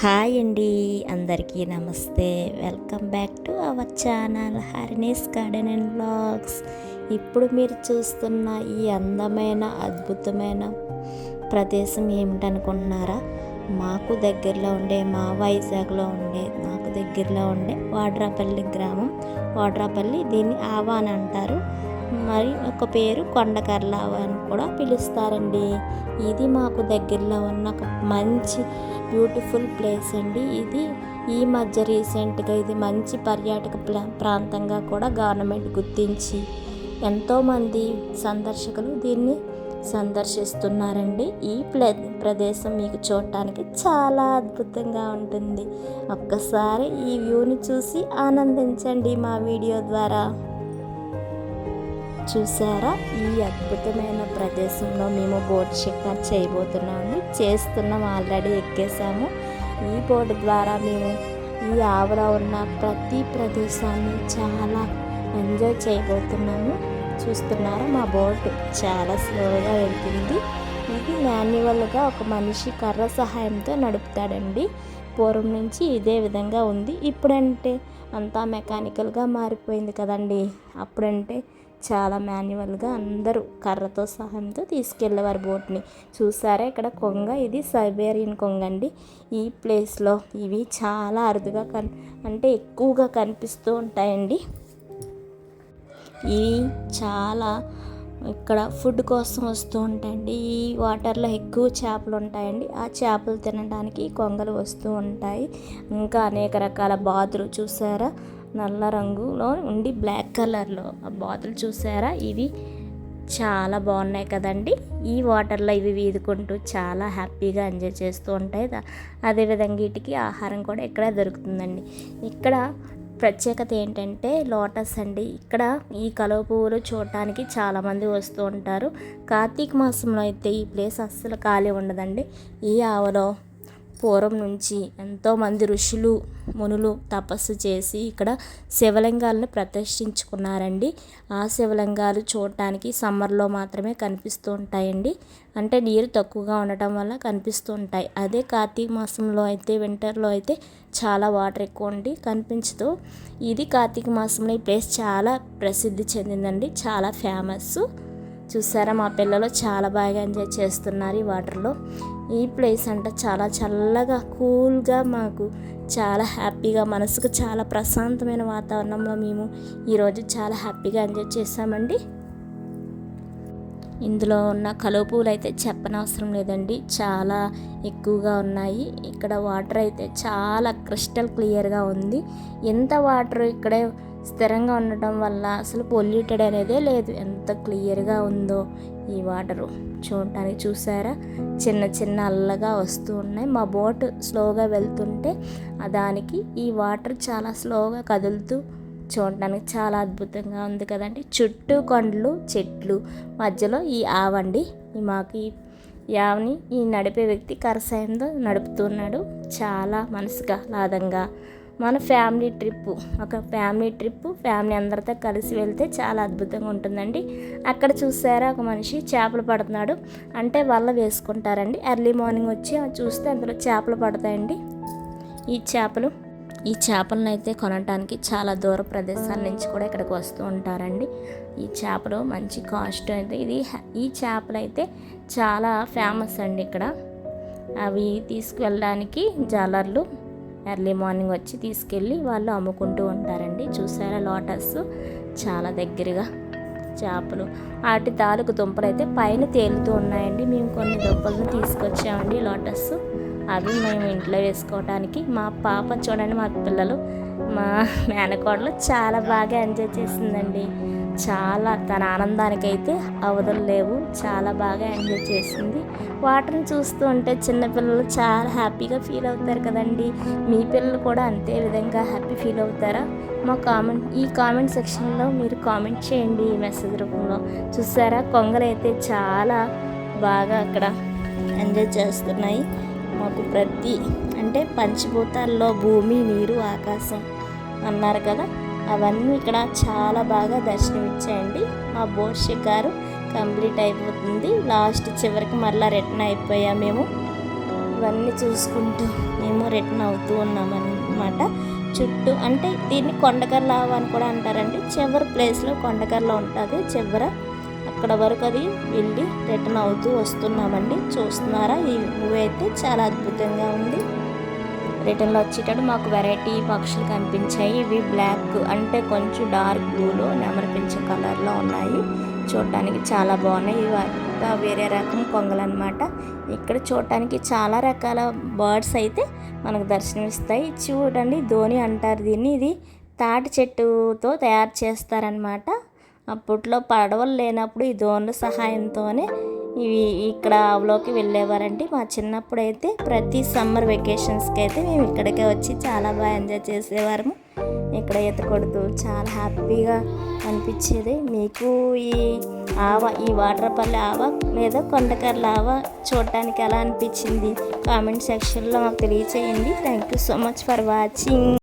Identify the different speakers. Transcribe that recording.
Speaker 1: Hi అండి, అందరికీ నమస్తే. Welcome back to our channel Harini's garden and blogs. ఇప్పుడు మీరు చూస్తున్న ఈ అందమైన అద్భుతమైన ప్రదేశం ఏమిటనుకుంటున్నారా? మాకు దగ్గరలో ఉండే మా వైజాగ్లో ఉండే నాకు దగ్గరలో ఉండే వాడ్రాపల్లి గ్రామం. వాడ్రాపల్లి దీన్ని ఆవా అని అంటారు, మరి ఒక పేరు కొండకర్లావ అని కూడా పిలుస్తారండి. ఇది మాకు దగ్గరలో ఉన్న ఒక మంచి బ్యూటిఫుల్ ప్లేస్ అండి. ఇది ఈ మధ్య రీసెంట్గా ఇది మంచి పర్యాటక ప్రాంతంగా కూడా గవర్నమెంట్ గుర్తించి ఎంతోమంది సందర్శకులు దీన్ని సందర్శిస్తున్నారండి. ఈ ప్రదేశం మీకు చూడటానికి చాలా అద్భుతంగా ఉంటుంది. ఒక్కసారి ఈ వ్యూని చూసి ఆనందించండి మా వీడియో ద్వారా. చూసారా, ఈ అద్భుతమైన ప్రదేశంలో మేము బోట్ షికార్ చేయబోతున్నాము. చేస్తున్నాం, ఆల్రెడీ ఎక్కేసాము. ఈ బోట్ ద్వారా మేము ఈ ఆవలో ఉన్న ప్రతి ప్రదేశాన్ని చాలా ఎంజాయ్ చేయబోతున్నాము. చూస్తున్నారా, మా బోట్ చాలా స్లోగా వెళ్తుంది. ఇది మాన్యువల్గా ఒక మనిషి కర్ర సహాయంతో నడుపుతాడండి. పూర్వం నుంచి ఇదే విధంగా ఉంది. ఇప్పుడంటే అంతా మెకానికల్గా మారిపోయింది కదండి. అప్పుడంటే చాలా మాన్యువల్గా అందరూ కర్రతో సహాయంతో తీసుకెళ్ళేవారు బోట్ని. చూసారా, ఇక్కడ కొంగ, ఇది సైబేరియన్ కొంగ అండి. ఈ ప్లేస్లో ఇవి చాలా అరుదుగా అంటే ఎక్కువగా కనిపిస్తూ ఉంటాయండి. ఇవి చాలా ఇక్కడ ఫుడ్ కోసం వస్తూ ఉంటాయండి. ఈ వాటర్లో ఎక్కువ చేపలు ఉంటాయండి. ఆ చేపలు తినడానికి కొంగలు వస్తూ ఉంటాయి. ఇంకా అనేక రకాల బాతులు చూసారా, నల్ల రంగులో ఉండి బ్లాక్ కలర్లో ఆ బాతులు చూసారా, ఇవి చాలా బాగున్నాయి కదండి. ఈ వాటర్లో ఇవి వీదుకుంటూ చాలా హ్యాపీగా ఎంజాయ్ చేస్తూ ఉంటాయి. అదేవిధంగా వీటికి ఆహారం కూడా ఇక్కడే దొరుకుతుందండి. ఇక్కడ ప్రత్యేకత ఏంటంటే లోటస్ అండి. ఇక్కడ ఈ కలువ పువ్వులు చూడటానికి చాలామంది వస్తూ ఉంటారు. కార్తీక మాసంలో అయితే ఈ ప్లేస్ అస్సలు ఖాళీ ఉండదండి. ఈ ఆవలో పూర్వం నుంచి ఎంతోమంది ఋషులు మునులు తపస్సు చేసి ఇక్కడ శివలింగాలను ప్రతిష్ఠించుకున్నారండి. ఆ శివలింగాలు చూడటానికి సమ్మర్లో మాత్రమే కనిపిస్తూ ఉంటాయండి. అంటే నీరు తక్కువగా ఉండటం వల్ల కనిపిస్తూ ఉంటాయి. అదే కార్తీక మాసంలో అయితే, వింటర్లో అయితే చాలా వాటర్ ఎక్కువ ఉండి కనిపించదు. ఇది కార్తీక మాసంలో ఈ ప్లేస్ చాలా ప్రసిద్ధి చెందిందండి, చాలా ఫేమస్. చూసారా, మా పిల్లలు చాలా బాగా ఎంజాయ్ చేస్తున్నారు ఈ వాటర్లో. ఈ ప్లేస్ అంటే చాలా చల్లగా కూల్గా, మాకు చాలా హ్యాపీగా, మనసుకు చాలా ప్రశాంతమైన వాతావరణంలో మేము ఈరోజు చాలా హ్యాపీగా ఎంజాయ్ చేసామండి. ఇందులో ఉన్న కలువ పువ్వులు అయితే చెప్పనవసరం లేదండి, చాలా ఎక్కువగా ఉన్నాయి. ఇక్కడ వాటర్ అయితే చాలా క్రిస్టల్ క్లియర్గా ఉంది. ఎంత వాటర్ ఇక్కడే స్థిరంగా ఉండటం వల్ల అసలు పొల్యూటెడ్ అనేదే లేదు. ఎంత క్లియర్గా ఉందో ఈ వాటరు చూడటానికి. చూసారా, చిన్న చిన్న అల్లగా వస్తూ ఉన్నాయి. మా బోట్ స్లోగా వెళ్తుంటే దానికి ఈ వాటర్ చాలా స్లోగా కదులుతూ చూడటానికి చాలా అద్భుతంగా ఉంది కదండి. చుట్టూ కొండలు, చెట్లు, మధ్యలో ఈ ఆవండి. మాకు ఈ ఆవని ఈ నడిపే వ్యక్తి కరసాయంతో నడుపుతున్నాడు. చాలా మనసుకు ఆహ్లాదంగా మన ఫ్యామిలీ ట్రిప్పు, ఒక ఫ్యామిలీ ట్రిప్పు, ఫ్యామిలీ అందరితో కలిసి వెళ్తే చాలా అద్భుతంగా ఉంటుందండి. అక్కడ చూసారా, ఒక మనిషి చేపలు పడుతున్నాడు. అంటే వల వేసుకుంటారండి. ఎర్లీ మార్నింగ్ వచ్చి చూస్తే అందులో చేపలు పడతాయండి. ఈ చేపలను అయితే కొనడానికి చాలా దూర ప్రదేశాల నుంచి కూడా ఇక్కడికి వస్తూ ఉంటారండి. ఈ చేపలు మంచి కాస్ట్ అయితే ఈ చేపలు అయితే చాలా ఫేమస్ అండి ఇక్కడ. అవి తీసుకువెళ్ళడానికి జాలర్లు ఎర్లీ మార్నింగ్ వచ్చి తీసుకెళ్ళి వాళ్ళు అమ్ముకుంటూ ఉంటారండి. చూసారా, లోటస్ చాలా దగ్గరగా చేపలు, వాటి తాలూకు దుంపలు అయితే పైన తేలుతూ ఉన్నాయండి. మేము కొన్ని దుంపలను తీసుకొచ్చామండి, లోటస్. అవి మేము ఇంట్లో వేసుకోవడానికి. మా పాప చూడండి, మా పిల్లలు, మా మేనకోడలు చాలా బాగా ఎంజాయ్ చేసిందండి. చాలా తన ఆనందానికైతే అవధులు లేవు. చాలా బాగా ఎంజాయ్ చేసింది. వాటర్ని చూస్తూ ఉంటే చిన్నపిల్లలు చాలా హ్యాపీగా ఫీల్ అవుతారు కదండి. మీ పిల్లలు కూడా అంతే విధంగా హ్యాపీ ఫీల్ అవుతారా? ఈ కామెంట్ సెక్షన్లో మీరు కామెంట్ చేయండి ఈ మెసేజ్ రూపంలో. చూసారా, కొంగలు అయితే చాలా బాగా అక్కడ ఎంజాయ్ చేస్తున్నాయి. మాకు అంటే పంచభూతాల్లో భూమి, నీరు, ఆకాశం అన్నారు కదా, అవన్నీ ఇక్కడ చాలా బాగా దర్శనమిచ్చాయండి. మా బోట్ షికారు కంప్లీట్ అయిపోతుంది. లాస్ట్ చివరికి మళ్ళీ రిటర్న్ అయిపోయాం మేము. ఇవన్నీ చూసుకుంటూ మేము రిటర్న్ అవుతూ ఉన్నామన్నమాట. చుట్టూ అంటే దీన్ని కొండకర్ల ఆవ అని కూడా అంటారండి. చివరి ప్లేస్లో కొండకర్ల ఉంటుంది చివర, అక్కడ వరకు అది వెళ్ళి రిటర్న్ అవుతూ వస్తున్నామండి. చూస్తున్నారా, ఈ వ్యూ అయితే చాలా అద్భుతంగా ఉంది. రిటర్న్లో వచ్చేటప్పుడు మాకు వెరైటీ పక్షులు కనిపించాయి. ఇవి బ్లాక్ అంటే కొంచెం డార్క్ బ్లూలో నెమరిపించే కలర్లో ఉన్నాయి. చూడటానికి చాలా బాగున్నాయి. ఇవి వేరే రకం కొంగలు అనమాట. ఇక్కడ చూడటానికి చాలా రకాల బర్డ్స్ అయితే మనకు దర్శనమిస్తాయి. చూడండి, ధోని అంటారు దీన్ని. ఇది తాటి చెట్టుతో తయారు చేస్తారనమాట. అప్పట్లో పడవలు లేనప్పుడు ఈ ధోనుల సహాయంతోనే ఇవి ఇక్కడ ఆవులోకి వెళ్ళేవారండి. మా చిన్నప్పుడు అయితే ప్రతి సమ్మర్ వెకేషన్స్కి అయితే మేము ఇక్కడికే వచ్చి చాలా బాగా ఎంజాయ్ చేసేవారము. ఇక్కడ ఈత కొడుతూ చాలా హ్యాపీగా అనిపించేది. మీకు ఈ వాటరపల్లి ఆవ లేదా కొండకర్ల ఆవ చూడటానికి ఎలా అనిపించింది కామెంట్ సెక్షన్లో మాకు తెలియచేయండి. Thank you so much for watching.